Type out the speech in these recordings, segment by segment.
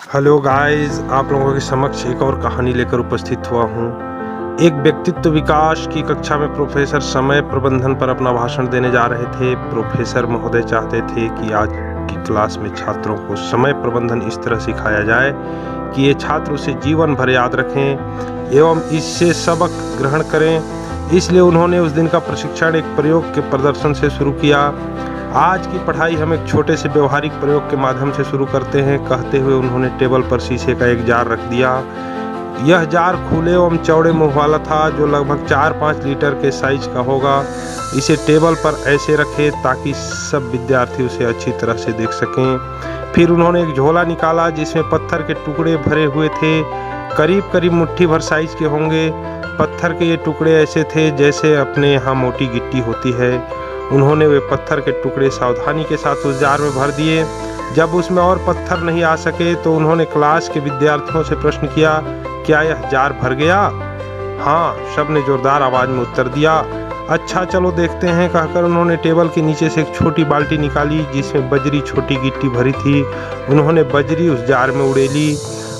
Hello guys, आप लोगों के समक्ष एक और कहानी लेकर उपस्थित हुआ हूँ। एक व्यक्तित्व विकास की कक्षा में प्रोफेसर समय प्रबंधन पर अपना भाषण देने जा रहे थे। प्रोफेसर महोदय चाहते थे कि आज की क्लास में छात्रों को समय प्रबंधन इस तरह सिखाया जाए कि ये छात्र उसे जीवन भर याद रखें एवं इससे सबक ग्रहण करें। इसलिए उन्होंने उस दिन का प्रशिक्षण एक प्रयोग के प्रदर्शन से शुरू किया। आज की पढ़ाई हम एक छोटे से व्यवहारिक प्रयोग के माध्यम से शुरू करते हैं, कहते हुए उन्होंने टेबल पर शीशे का एक जार रख दिया। यह जार खुले एवं चौड़े मुंह वाला था, जो लगभग 4-5 लीटर के साइज का होगा। इसे टेबल पर ऐसे रखें ताकि सब विद्यार्थी उसे अच्छी तरह से देख सकें। फिर उन्होंने एक झोला निकाला जिसमें पत्थर के टुकड़े भरे हुए थे, करीब करीब मुट्ठी भर साइज के होंगे। पत्थर के ये टुकड़े ऐसे थे जैसे अपने यहाँ मोटी गिट्टी होती है। उन्होंने वे पत्थर के टुकड़े सावधानी के साथ उस जार में भर दिए। जब उसमें और पत्थर नहीं आ सके तो उन्होंने क्लास के विद्यार्थियों से प्रश्न किया, क्या यह जार भर गया? हाँ, सबने जोरदार आवाज में उत्तर दिया। अच्छा, चलो देखते हैं, कहकर उन्होंने टेबल के नीचे से एक छोटी बाल्टी निकाली जिसमें बजरी छोटी गिट्टी भरी थी। उन्होंने बजरी उस जार में उड़ेली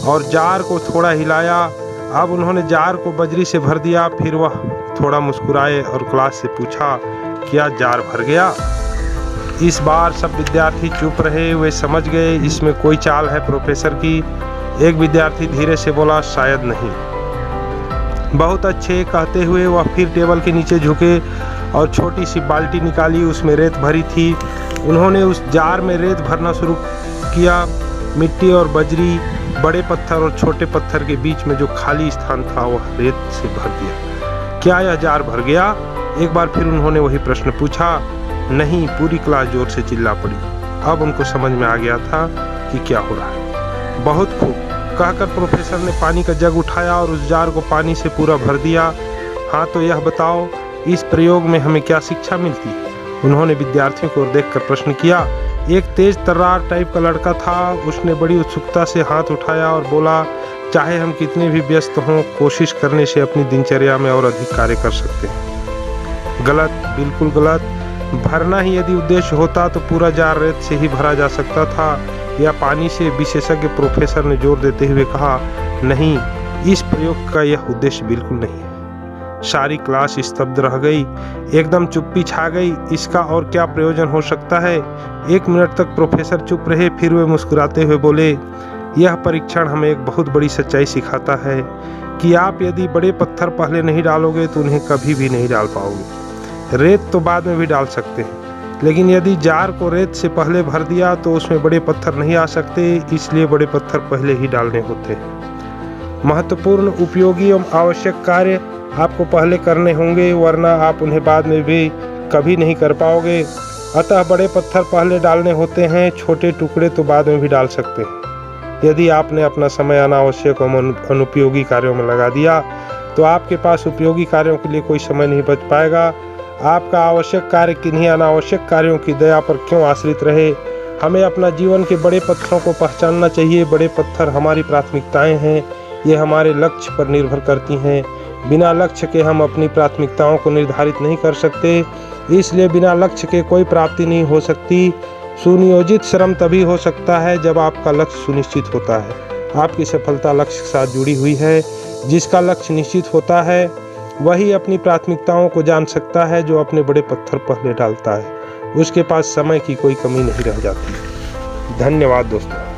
और जार को थोड़ा हिलाया। अब उन्होंने जार को बजरी से भर दिया। फिर वह थोड़ा मुस्कुराए और क्लास से पूछा, क्या जार भर गया? इस बार सब विद्यार्थी चुप रहे। वे समझ गए इसमें कोई चाल है प्रोफेसर की। एक विद्यार्थी धीरे से बोला, शायद नहीं। बहुत अच्छे, कहते हुए वह फिर टेबल के नीचे झुके और छोटी सी बाल्टी निकाली, उसमें रेत भरी थी। उन्होंने उस जार में रेत भरना शुरू किया। मिट्टी और बजरी, बड़े पत्थर और छोटे पत्थर के बीच में जो खाली स्थान था वह रेत से भर दिया। क्या यह जार भर गया? एक बार फिर उन्होंने वही प्रश्न पूछा। नहीं, पूरी क्लास जोर से चिल्ला पड़ी। अब उनको समझ में आ गया था कि क्या हो रहा है। बहुत खूब, कहकर प्रोफेसर ने पानी का जग उठाया और उस जार को पानी से पूरा भर दिया। हाँ, तो यह बताओ, इस प्रयोग में हमें क्या शिक्षा मिलती है? उन्होंने विद्यार्थियों को देखकर प्रश्न किया। एक तेज तर्रार टाइप का लड़का था। उसने बड़ी उत्सुकता से हाथ उठाया और बोला, चाहे हम कितने भी व्यस्त हों, कोशिश करने से अपनी दिनचर्या में और अधिक कार्य कर सकते हैं। गलत, बिल्कुल गलत। भरना ही यदि उद्देश्य होता तो पूरा जार रेत से ही भरा जा सकता था या पानी से, विशेषज्ञ प्रोफेसर ने जोर देते हुए कहा। नहीं, इस प्रयोग का यह उद्देश्य बिल्कुल नहीं है। सारी क्लास स्तब्ध रह गई, एकदम चुप्पी छा गई। इसका और क्या प्रयोजन हो सकता है? 1 मिनट तक प्रोफेसर चुप रहे, फिर वे मुस्कुराते हुए बोले, यह परीक्षण हमें एक बहुत बड़ी सच्चाई सिखाता है कि आप यदि बड़े पत्थर पहले नहीं डालोगे तो उन्हें कभी भी नहीं डाल पाओगे। रेत तो बाद में भी डाल सकते हैं, लेकिन यदि जार को रेत से पहले भर दिया तो उसमें बड़े पत्थर नहीं आ सकते, इसलिए बड़े पत्थर पहले ही डालने होते हैं। महत्वपूर्ण, उपयोगी एवं आवश्यक कार्य आपको पहले करने होंगे, वरना आप उन्हें बाद में भी कभी नहीं कर पाओगे। अतः बड़े पत्थर पहले डालने होते हैं, छोटे टुकड़े तो बाद में भी डाल सकते हैं। यदि आपने अपना समय अनावश्यक एवं अनुपयोगी कार्यों में लगा दिया तो आपके पास उपयोगी कार्यों के लिए कोई समय नहीं बच पाएगा। आपका आवश्यक कार्य किन्हीं अनावश्यक कार्यों की दया पर क्यों आश्रित रहे? हमें अपना जीवन के बड़े पत्थरों को पहचानना चाहिए। बड़े पत्थर हमारी प्राथमिकताएं हैं, ये हमारे लक्ष्य पर निर्भर करती हैं। बिना लक्ष्य के हम अपनी प्राथमिकताओं को निर्धारित नहीं कर सकते, इसलिए बिना लक्ष्य के कोई प्राप्ति नहीं हो सकती। सुनियोजित श्रम तभी हो सकता है जब आपका लक्ष्य सुनिश्चित होता है। आपकी सफलता लक्ष्य के साथ जुड़ी हुई है। जिसका लक्ष्य निश्चित होता है वही अपनी प्राथमिकताओं को जान सकता है। जो अपने बड़े पत्थर पहले डालता है उसके पास समय की कोई कमी नहीं रह जाती। धन्यवाद दोस्तों।